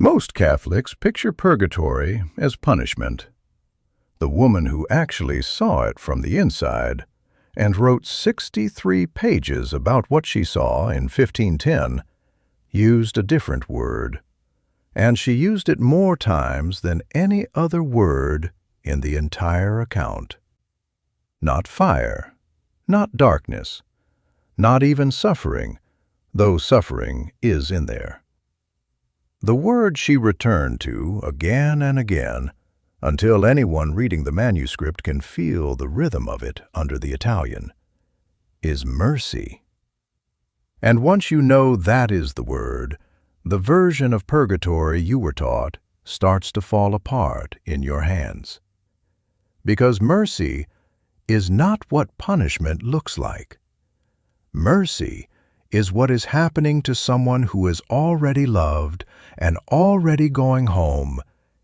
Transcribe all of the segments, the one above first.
Most Catholics picture purgatory as punishment. The woman who actually saw it from the inside and wrote 63 pages about what she saw in 1510 used a different word, and she used it more times than any other word in the entire account. Not fire, not darkness, not even suffering, though suffering is in there. The word she returned to again and again, until anyone reading the manuscript can feel the rhythm of it under the Italian, is mercy. And once you know that is the word, the version of purgatory you were taught starts to fall apart in your hands. Because mercy is not what punishment looks like. Mercy is what is happening to someone who is already loved and already going home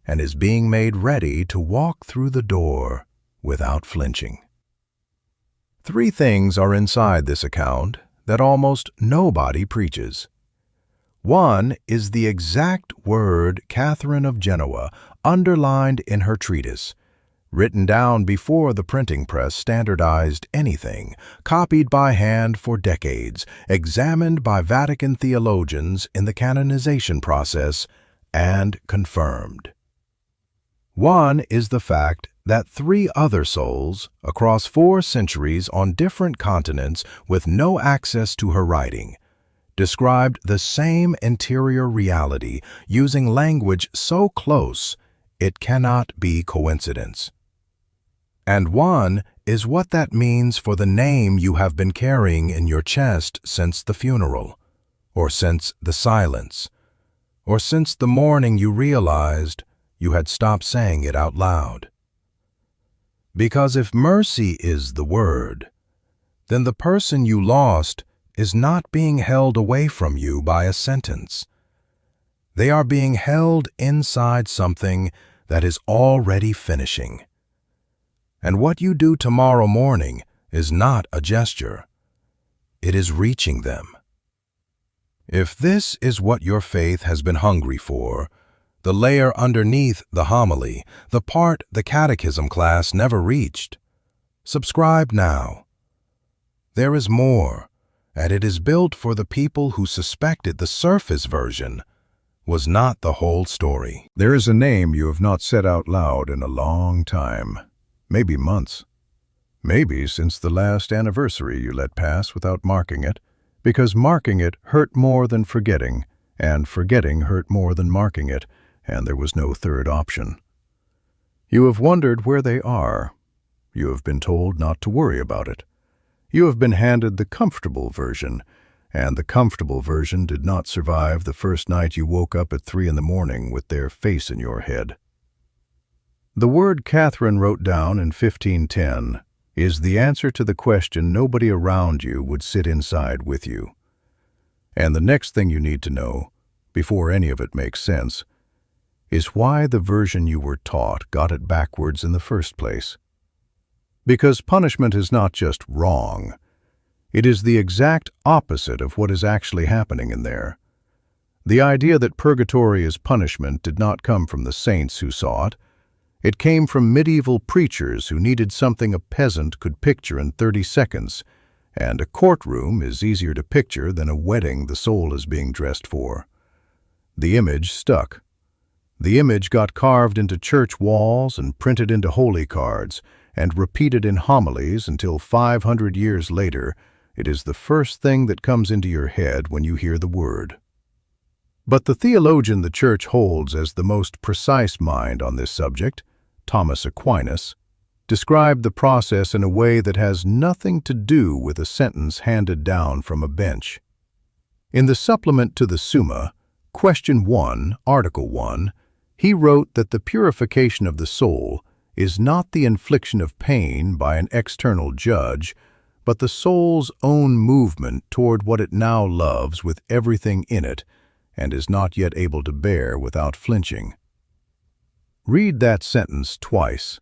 and is being made ready to walk through the door without flinching. 3 things are inside this account that almost nobody preaches. 1 is the exact word Catherine of Genoa underlined in her treatise, written down before the printing press standardized anything, copied by hand for decades, examined by Vatican theologians in the canonization process, and confirmed. 1 is the fact that 3 other souls, across 4 centuries on different continents with no access to her writing, described the same interior reality using language so close it cannot be coincidence. And 1 is what that means for the name you have been carrying in your chest since the funeral, or since the silence, or since the morning you realized you had stopped saying it out loud. Because if mercy is the word, then the person you lost is not being held away from you by a sentence. They are being held inside something that is already finishing. And what you do tomorrow morning is not a gesture. It is reaching them. If this is what your faith has been hungry for, the layer underneath the homily, the part the catechism class never reached, subscribe now. There is more, and it is built for the people who suspected the surface version was not the whole story. There is a name you have not said out loud in a long time. Maybe months. Maybe since the last anniversary you let pass without marking it, because marking it hurt more than forgetting, and forgetting hurt more than marking it, and there was no third option. You have wondered where they are. You have been told not to worry about it. You have been handed the comfortable version, and the comfortable version did not survive the first night you woke up at 3 a.m. with their face in your head. The word Catherine wrote down in 1510 is the answer to the question nobody around you would sit inside with you. And the next thing you need to know, before any of it makes sense, is why the version you were taught got it backwards in the first place. Because punishment is not just wrong, it is the exact opposite of what is actually happening in there. The idea that purgatory is punishment did not come from the saints who saw it. It came from medieval preachers who needed something a peasant could picture in 30 seconds, and a courtroom is easier to picture than a wedding the soul is being dressed for. The image stuck. The image got carved into church walls and printed into holy cards and repeated in homilies until 500 years later it is the first thing that comes into your head when you hear the word. But the theologian the Church holds as the most precise mind on this subject, Thomas Aquinas, described the process in a way that has nothing to do with a sentence handed down from a bench. In the supplement to the Summa, Question 1, Article 1, he wrote that the purification of the soul is not the infliction of pain by an external judge, but the soul's own movement toward what it now loves with everything in it and is not yet able to bear without flinching. Read that sentence twice.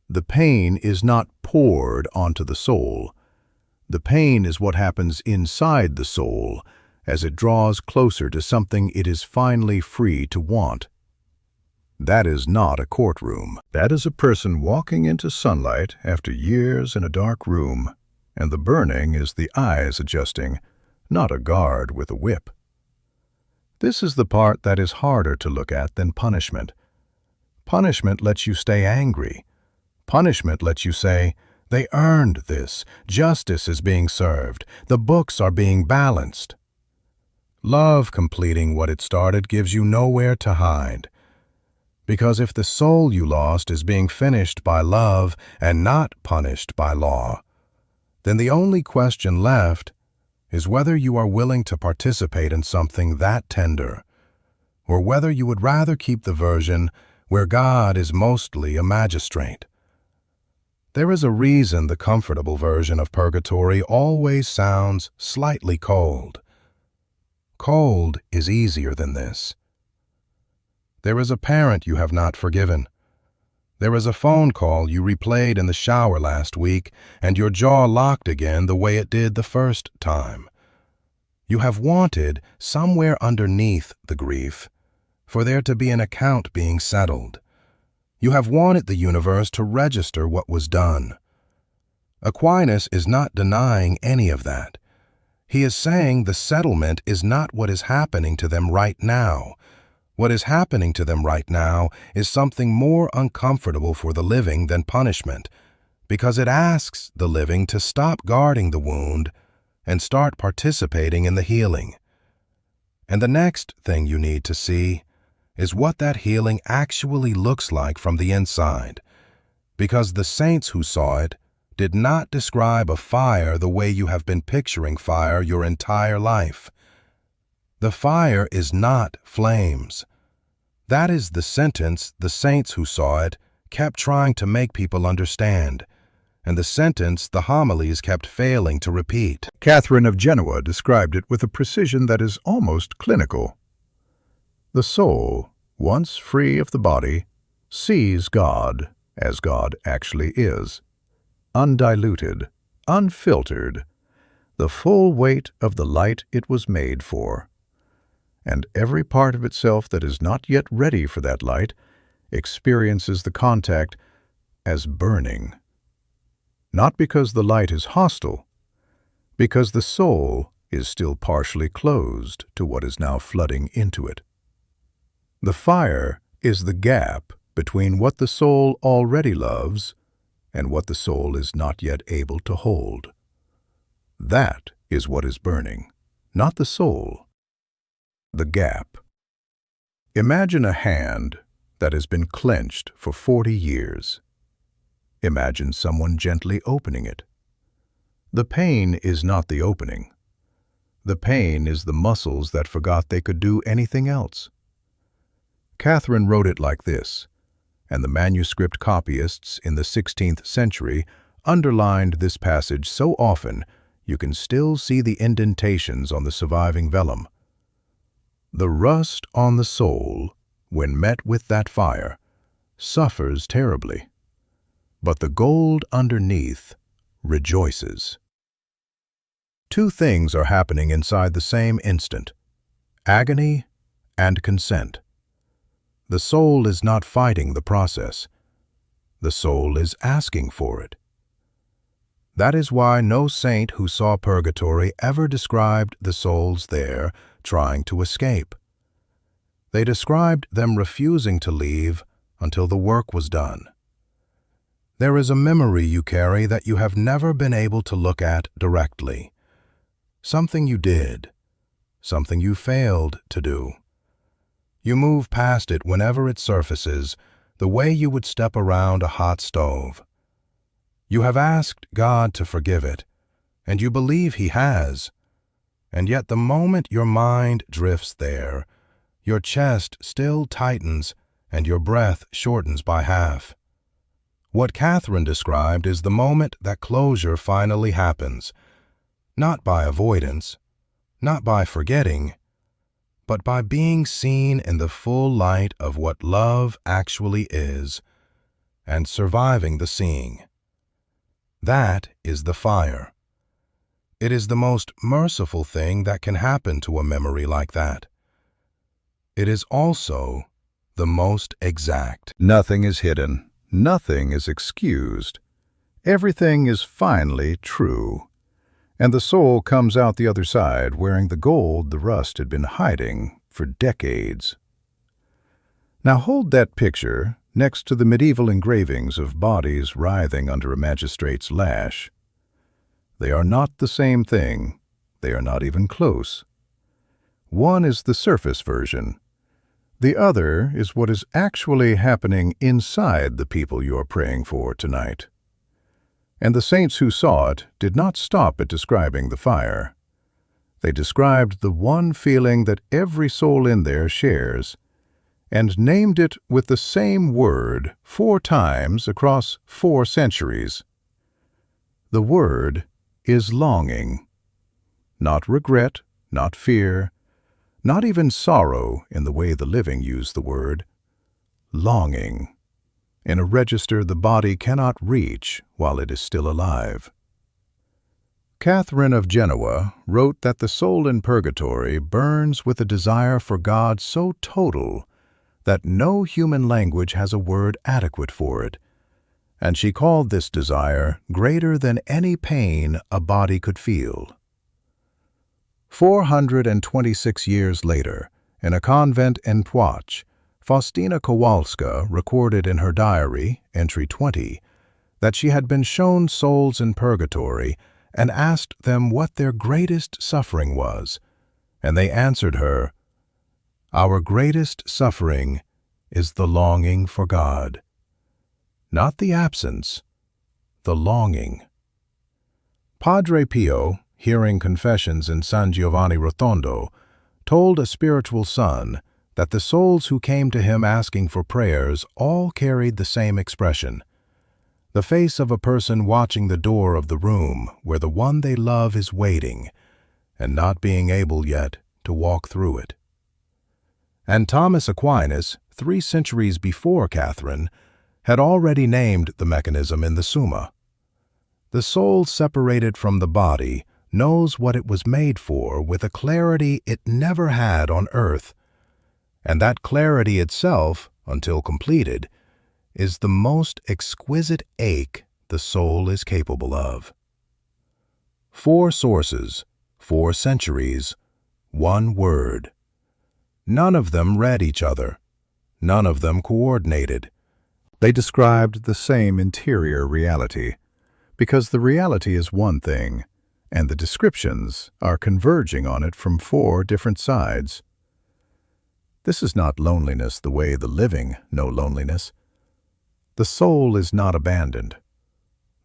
The pain is not poured onto the soul. The pain is what happens inside the soul, as it draws closer to something it is finally free to want. That is not a courtroom. That is a person walking into sunlight after years in a dark room, and the burning is the eyes adjusting, not a guard with a whip. This is the part that is harder to look at than punishment. Punishment lets you stay angry. Punishment lets you say, "They earned this. Justice is being served. The books are being balanced." Love completing what it started gives you nowhere to hide. Because if the soul you lost is being finished by love and not punished by law, then the only question left is whether you are willing to participate in something that tender, or whether you would rather keep the version where God is mostly a magistrate. There is a reason the comfortable version of purgatory always sounds slightly cold. Cold is easier than this. There is a parent you have not forgiven. There is a phone call you replayed in the shower last week, and your jaw locked again the way it did the first time. You have wanted, somewhere underneath the grief, for there to be an account being settled. You have wanted the universe to register what was done. Aquinas is not denying any of that. He is saying the settlement is not what is happening to them right now. What is happening to them right now is something more uncomfortable for the living than punishment, because it asks the living to stop guarding the wound and start participating in the healing. And the next thing you need to see is what that healing actually looks like from the inside, because the saints who saw it did not describe a fire the way you have been picturing fire your entire life. The fire is not flames. That is the sentence the saints who saw it kept trying to make people understand, and the sentence the homilies kept failing to repeat. Catherine of Genoa described it with a precision that is almost clinical. The soul, once free of the body, sees God as God actually is, undiluted, unfiltered, the full weight of the light it was made for. And every part of itself that is not yet ready for that light experiences the contact as burning. Not because the light is hostile, because the soul is still partially closed to what is now flooding into it. The fire is the gap between what the soul already loves and what the soul is not yet able to hold. That is what is burning, not the soul. The gap. Imagine a hand that has been clenched for 40 years. Imagine someone gently opening it. The pain is not the opening. The pain is the muscles that forgot they could do anything else. Catherine wrote it like this, and the manuscript copyists in the 16th century underlined this passage so often you can still see the indentations on the surviving vellum. The rust on the soul, when met with that fire, suffers terribly, but the gold underneath rejoices. Two things are happening inside the same instant: agony and consent. The soul is not fighting the process. The soul is asking for it. That is why no saint who saw purgatory ever described the souls there trying to escape. They described them refusing to leave until the work was done. There is a memory you carry that you have never been able to look at directly. Something you did, something you failed to do. You move past it whenever it surfaces, the way you would step around a hot stove. You have asked God to forgive it, and you believe He has. And yet the moment your mind drifts there, your chest still tightens and your breath shortens by half. What Catherine described is the moment that closure finally happens, not by avoidance, not by forgetting, but by being seen in the full light of what love actually is, and surviving the seeing. That is the fire. It is the most merciful thing that can happen to a memory like that. It is also the most exact. Nothing is hidden. Nothing is excused. Everything is finally true. And the soul comes out the other side wearing the gold the rust had been hiding for decades. Now hold that picture next to the medieval engravings of bodies writhing under a magistrate's lash. They are not the same thing. They are not even close. One is the surface version. The other is what is actually happening inside the people you are praying for tonight. And the saints who saw it did not stop at describing the fire. They described the one feeling that every soul in there shares, and named it with the same word 4 times across 4 centuries. The word is longing. Not regret, not fear, not even sorrow in the way the living use the word. Longing. In a register the body cannot reach while it is still alive. Catherine of Genoa wrote that the soul in purgatory burns with a desire for God so total that no human language has a word adequate for it, and she called this desire greater than any pain a body could feel. 426 years later, in a convent in Płock, Faustina Kowalska recorded in her diary, entry 20, that she had been shown souls in purgatory and asked them what their greatest suffering was, and they answered her, "Our greatest suffering is the longing for God." Not the absence, the longing. Padre Pio, hearing confessions in San Giovanni Rotondo, told a spiritual son that the souls who came to him asking for prayers all carried the same expression, the face of a person watching the door of the room where the one they love is waiting and not being able yet to walk through it. And Thomas Aquinas, 3 centuries before Catherine, had already named the mechanism in the Summa. The soul separated from the body knows what it was made for with a clarity it never had on earth, and that clarity itself, until completed, is the most exquisite ache the soul is capable of. 4 sources, 4 centuries, 1 word. None of them read each other. None of them coordinated. They described the same interior reality, because the reality is one thing, and the descriptions are converging on it from 4 different sides. This is not loneliness the way the living know loneliness. The soul is not abandoned.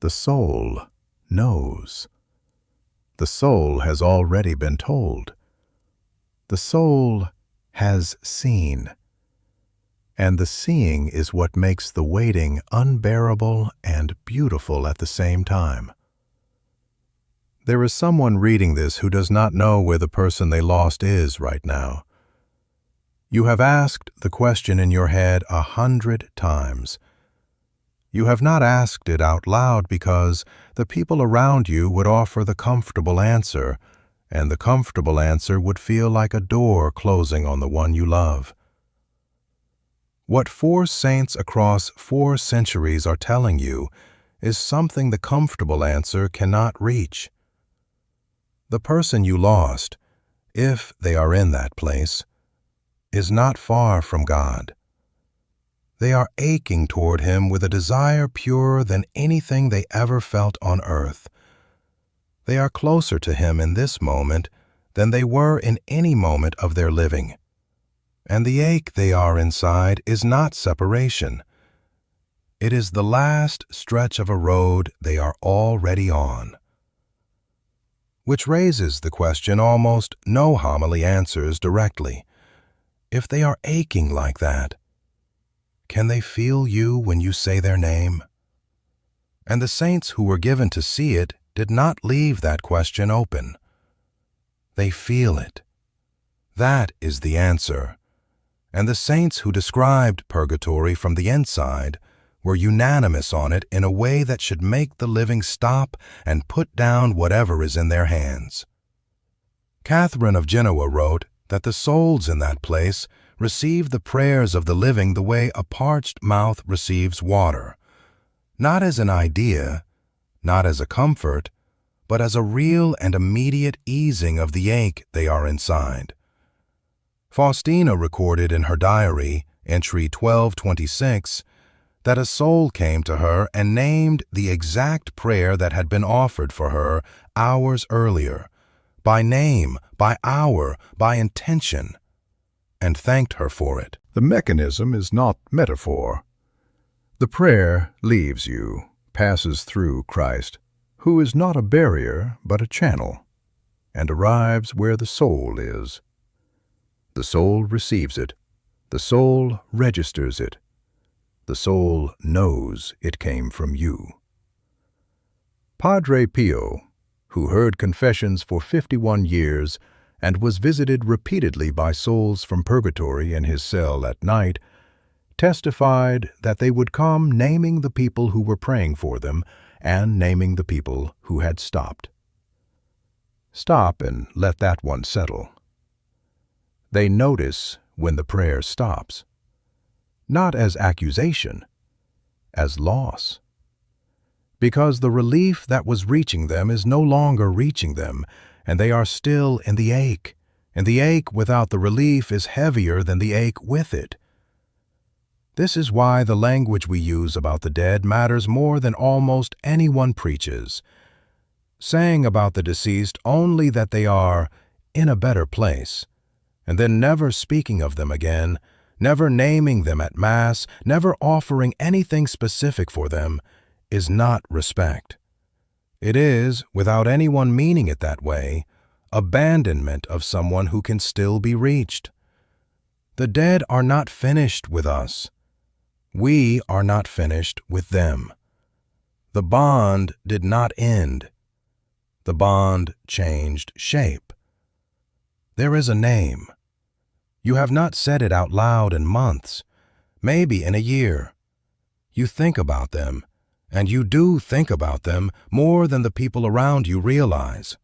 The soul knows. The soul has already been told. The soul has seen. And the seeing is what makes the waiting unbearable and beautiful at the same time. There is someone reading this who does not know where the person they lost is right now. You have asked the question in your head 100 times. You have not asked it out loud because the people around you would offer the comfortable answer, and the comfortable answer would feel like a door closing on the one you love. What 4 saints across 4 centuries are telling you is something the comfortable answer cannot reach. The person you lost, if they are in that place, is not far from God. They are aching toward Him with a desire purer than anything they ever felt on earth. They are closer to Him in this moment than they were in any moment of their living. And the ache they are inside is not separation. It is the last stretch of a road they are already on. Which raises the question almost no homily answers directly. If they are aching like that, can they feel you when you say their name? And the saints who were given to see it did not leave that question open. They feel it. That is the answer. And the saints who described purgatory from the inside were unanimous on it in a way that should make the living stop and put down whatever is in their hands. Catherine of Genoa wrote that the souls in that place received the prayers of the living the way a parched mouth receives water, not as an idea, not as a comfort, but as a real and immediate easing of the ache they are inside. Faustina recorded in her diary, entry 1226, that a soul came to her and named the exact prayer that had been offered for her hours earlier, by name, by hour, by intention, and thanked her for it. The mechanism is not metaphor. The prayer leaves you, passes through Christ, who is not a barrier but a channel, and arrives where the soul is. The soul receives it. The soul registers it. The soul knows it came from you. Padre Pio, who heard confessions for 51 years and was visited repeatedly by souls from purgatory in his cell at night, testified that they would come naming the people who were praying for them and naming the people who had stopped. Stop and let that one settle. They notice when the prayer stops, not as accusation, as loss. Because the relief that was reaching them is no longer reaching them, and they are still in the ache, and the ache without the relief is heavier than the ache with it. This is why the language we use about the dead matters more than almost anyone preaches. Saying about the deceased only that they are in a better place, and then never speaking of them again, never naming them at Mass, never offering anything specific for them, is not respect. It is, without anyone meaning it that way, abandonment of someone who can still be reached. The dead are not finished with us. We are not finished with them. The bond did not end. The bond changed shape. There is a name. You have not said it out loud in months, maybe in a year. You think about them, and you do think about them more than the people around you realize.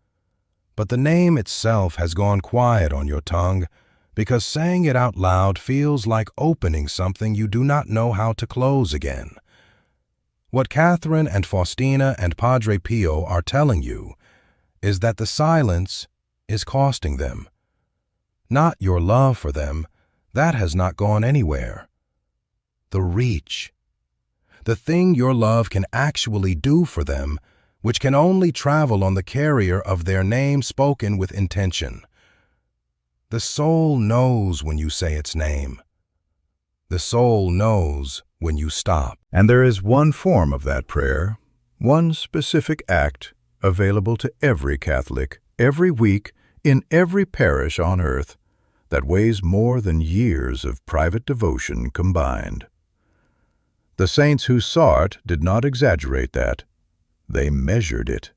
But the name itself has gone quiet on your tongue because saying it out loud feels like opening something you do not know how to close again. What Catherine and Faustina and Padre Pio are telling you is that the silence is costing them. Not your love for them, that has not gone anywhere. The reach. The thing your love can actually do for them, which can only travel on the carrier of their name spoken with intention. The soul knows when you say its name. The soul knows when you stop. And there is one form of that prayer, one specific act, available to every Catholic, every week, in every parish on earth, that weighs more than years of private devotion combined. The saints who saw it did not exaggerate that. They measured it.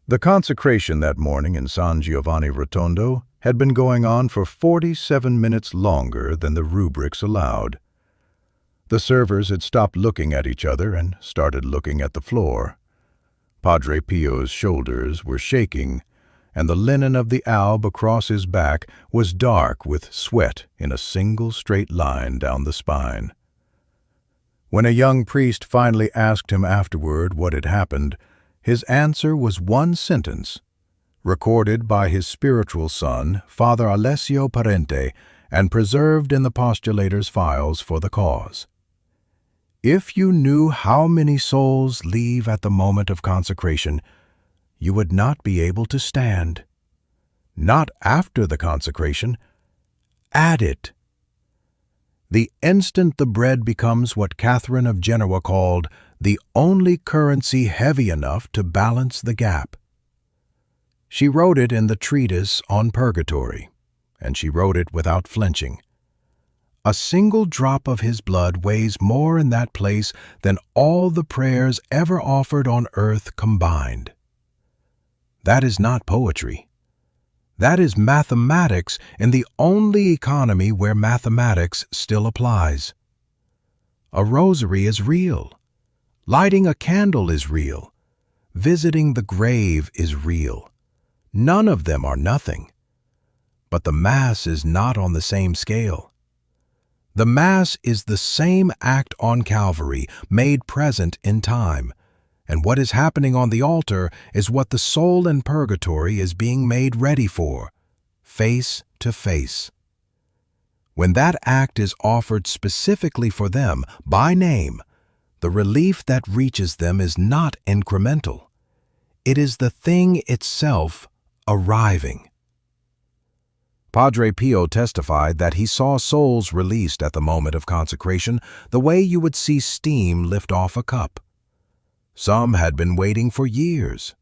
The consecration that morning in San Giovanni Rotondo had been going on for 47 minutes longer than the rubrics allowed. The servers had stopped looking at each other and started looking at the floor. Padre Pio's shoulders were shaking, and the linen of the alb across his back was dark with sweat in a single straight line down the spine. When a young priest finally asked him afterward what had happened, his answer was one sentence, recorded by his spiritual son, Father Alessio Parente, and preserved in the postulator's files for the cause. If you knew how many souls leave at the moment of consecration, you would not be able to stand. Not after the consecration, at it. The instant the bread becomes what Catherine of Genoa called the only currency heavy enough to balance the gap. She wrote it in the treatise on Purgatory, and she wrote it without flinching. A single drop of his blood weighs more in that place than all the prayers ever offered on earth combined. That is not poetry. That is mathematics in the only economy where mathematics still applies. A rosary is real. Lighting a candle is real. Visiting the grave is real. None of them are nothing. But the Mass is not on the same scale. The Mass is the same act on Calvary, made present in time, and what is happening on the altar is what the soul in purgatory is being made ready for, face to face. When that act is offered specifically for them, by name, the relief that reaches them is not incremental. It is the thing itself arriving. Padre Pio testified that he saw souls released at the moment of consecration the way you would see steam lift off a cup. Some had been waiting for years.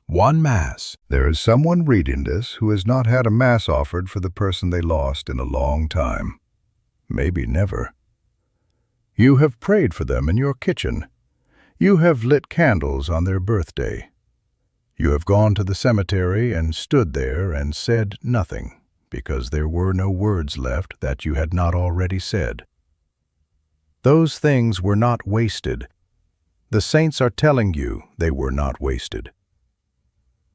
One Mass. There is someone reading this who has not had a Mass offered for the person they lost in a long time. Maybe never. You have prayed for them in your kitchen. You have lit candles on their birthday. You have gone to the cemetery and stood there and said nothing, because there were no words left that you had not already said. Those things were not wasted. The saints are telling you they were not wasted.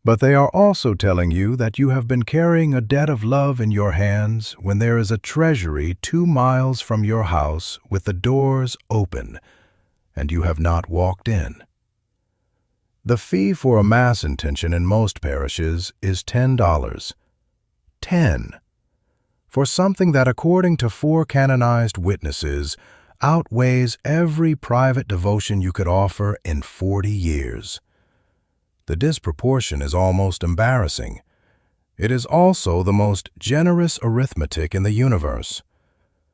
But they are also telling you that you have been carrying a debt of love in your hands when there is a treasury 2 miles from your house with the doors open, and you have not walked in. The fee for a Mass intention in most parishes is $10. 10. For something that, according to 4 canonized witnesses, outweighs every private devotion you could offer in 40 years. The disproportion is almost embarrassing. It is also the most generous arithmetic in the universe,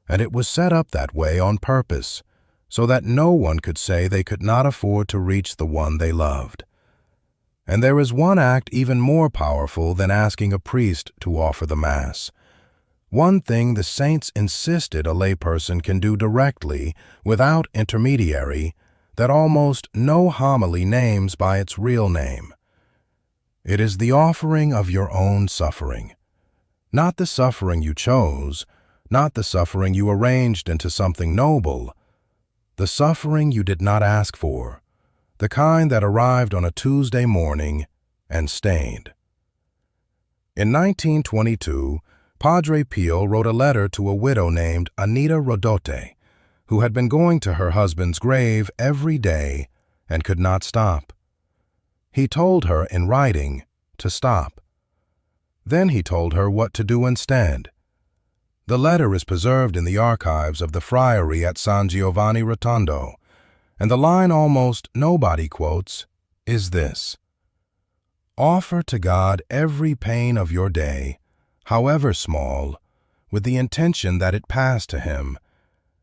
and it was set up that way on purpose, so that no one could say they could not afford to reach the one they loved. And there is one act even more powerful than asking a priest to offer the Mass. One thing the saints insisted a layperson can do directly, without intermediary, that almost no homily names by its real name. It is the offering of your own suffering. Not the suffering you chose, not the suffering you arranged into something noble, the suffering you did not ask for, the kind that arrived on a Tuesday morning and stayed. In 1922, Padre Pio wrote a letter to a widow named Anita Rodote, who had been going to her husband's grave every day and could not stop. He told her in writing to stop. Then he told her what to do instead. The letter is preserved in the archives of the friary at San Giovanni Rotondo, and the line almost nobody quotes is this: "Offer to God every pain of your day, however small, with the intention that it pass to Him,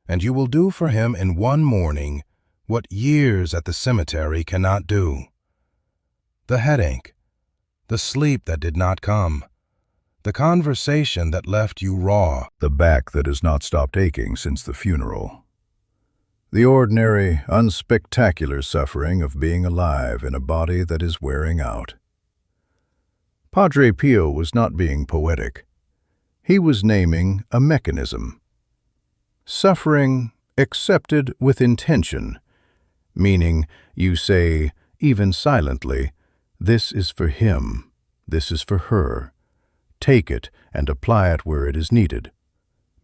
and you will do for Him in one morning what years at the cemetery cannot do. The headache, the sleep that did not come, the conversation that left you raw, the back that has not stopped aching since the funeral. The ordinary, unspectacular suffering of being alive in a body that is wearing out." Padre Pio was not being poetic. He was naming a mechanism. Suffering accepted with intention, meaning you say, even silently, "This is for him, this is for her. Take it and apply it where it is needed,"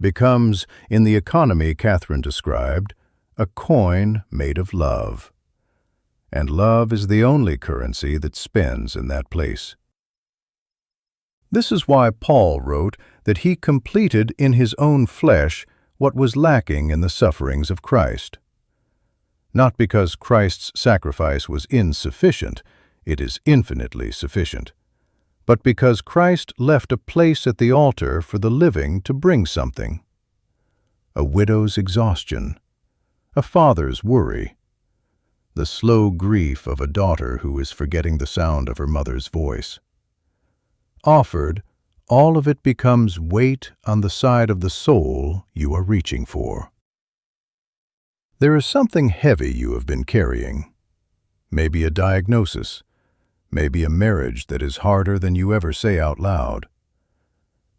becomes, in the economy Catherine described, a coin made of love. And love is the only currency that spends in that place. This is why Paul wrote that he completed in his own flesh what was lacking in the sufferings of Christ. Not because Christ's sacrifice was insufficient, it is infinitely sufficient, but because Christ left a place at the altar for the living to bring something. A widow's exhaustion, a father's worry, the slow grief of a daughter who is forgetting the sound of her mother's voice. Offered, all of it becomes weight on the side of the soul you are reaching for. There is something heavy you have been carrying. Maybe a diagnosis, maybe a marriage that is harder than you ever say out loud.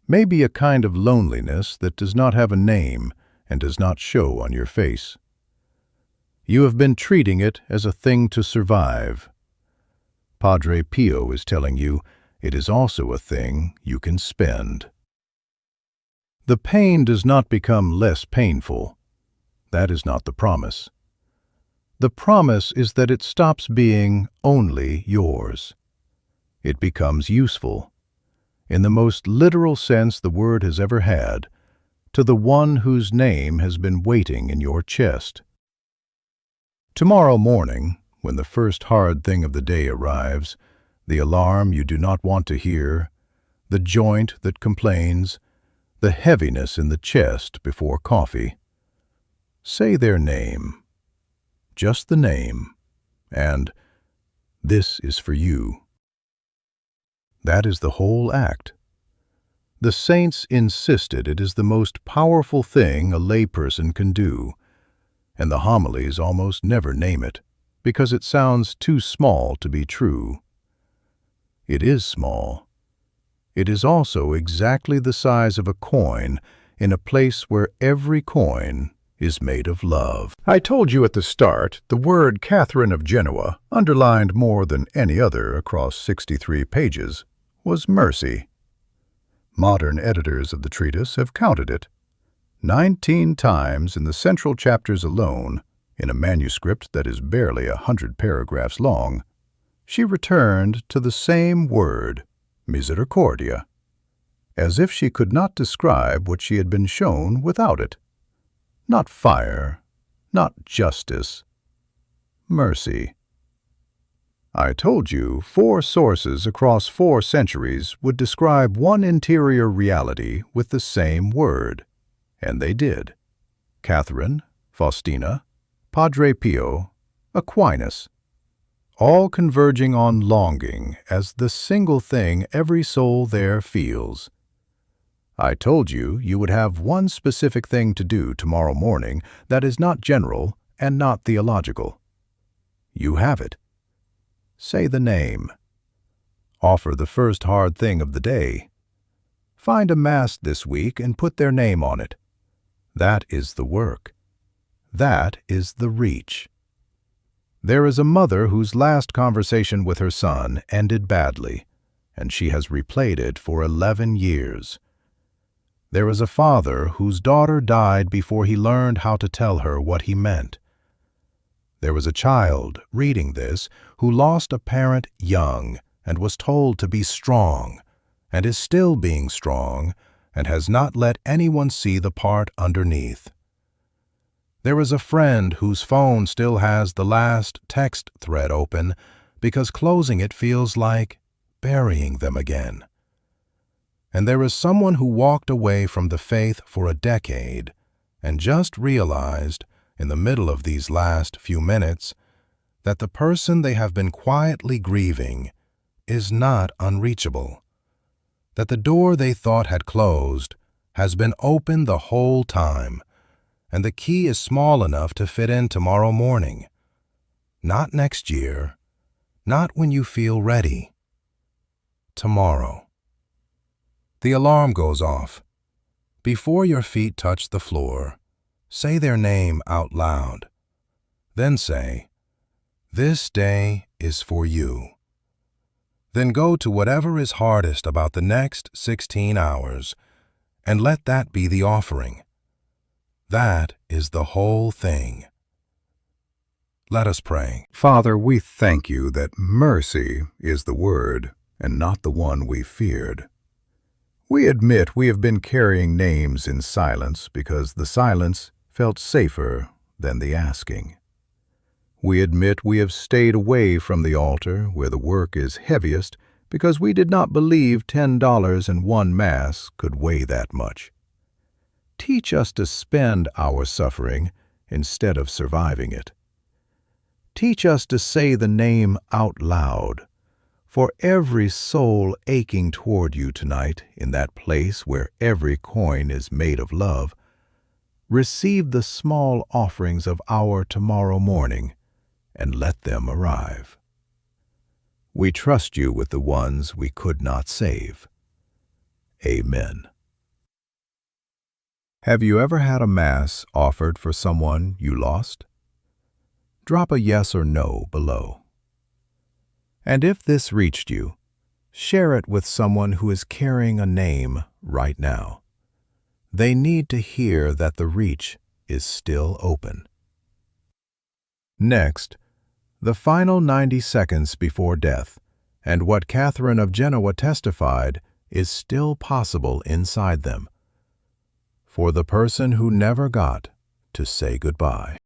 Maybe a kind of loneliness that does not have a name and does not show on your face. You have been treating it as a thing to survive. Padre Pio is telling you it is also a thing you can spend. The pain does not become less painful. That is not the promise. The promise is that it stops being only yours. It becomes useful, in the most literal sense the word has ever had, to the one whose name has been waiting in your chest. Tomorrow morning, when the first hard thing of the day arrives, the alarm you do not want to hear, the joint that complains, the heaviness in the chest before coffee, say their name, just the name, and "This is for you." That is the whole act. The saints insisted it is the most powerful thing a layperson can do, and the homilies almost never name it, because it sounds too small to be true. It is small. It is also exactly the size of a coin in a place where every coin is made of love. I told you at the start the word Catherine of Genoa, underlined more than any other across 63 pages, was mercy. Modern editors of the treatise have counted it. 19 times in the central chapters alone, in a manuscript that is barely 100 paragraphs long, she returned to the same word, misericordia, as if she could not describe what she had been shown without it. Not fire, not justice, mercy. I told you 4 sources across 4 centuries would describe one interior reality with the same word, and they did. Catherine, Faustina, Padre Pio, Aquinas, all converging on longing as the single thing every soul there feels. I told you you would have one specific thing to do tomorrow morning that is not general and not theological. You have it. Say the name. Offer the first hard thing of the day. Find a Mass this week and put their name on it. That is the work. That is the reach. There is a mother whose last conversation with her son ended badly, and she has replayed it for 11 years. There is a father whose daughter died before he learned how to tell her what he meant. There was a child, reading this, who lost a parent young and was told to be strong, and is still being strong, and has not let anyone see the part underneath. There is a friend whose phone still has the last text thread open because closing it feels like burying them again. And there is someone who walked away from the faith for a decade and just realized, in the middle of these last few minutes, that the person they have been quietly grieving is not unreachable, that the door they thought had closed has been open the whole time, and the key is small enough to fit in tomorrow morning. Not next year, not when you feel ready. Tomorrow. The alarm goes off. Before your feet touch the floor, say their name out loud. Then say, "This day is for you." Then go to whatever is hardest about the next 16 hours, and let that be the offering. That is the whole thing. Let us pray. Father, we thank you that mercy is the word and not the one we feared. We admit we have been carrying names in silence because the silence felt safer than the asking. We admit we have stayed away from the altar where the work is heaviest because we did not believe $10 in one Mass could weigh that much. Teach us to spend our suffering instead of surviving it. Teach us to say the name out loud, for every soul aching toward you tonight in that place where every coin is made of love. Receive the small offerings of our tomorrow morning and let them arrive. We trust you with the ones we could not save. Amen. Have you ever had a Mass offered for someone you lost? drop a yes or no below. And if this reached you, share it with someone who is carrying a name right now. They need to hear that the reach is still open. Next, the final 90 seconds before death, and what Catherine of Genoa testified is still possible inside them, for the person who never got to say goodbye.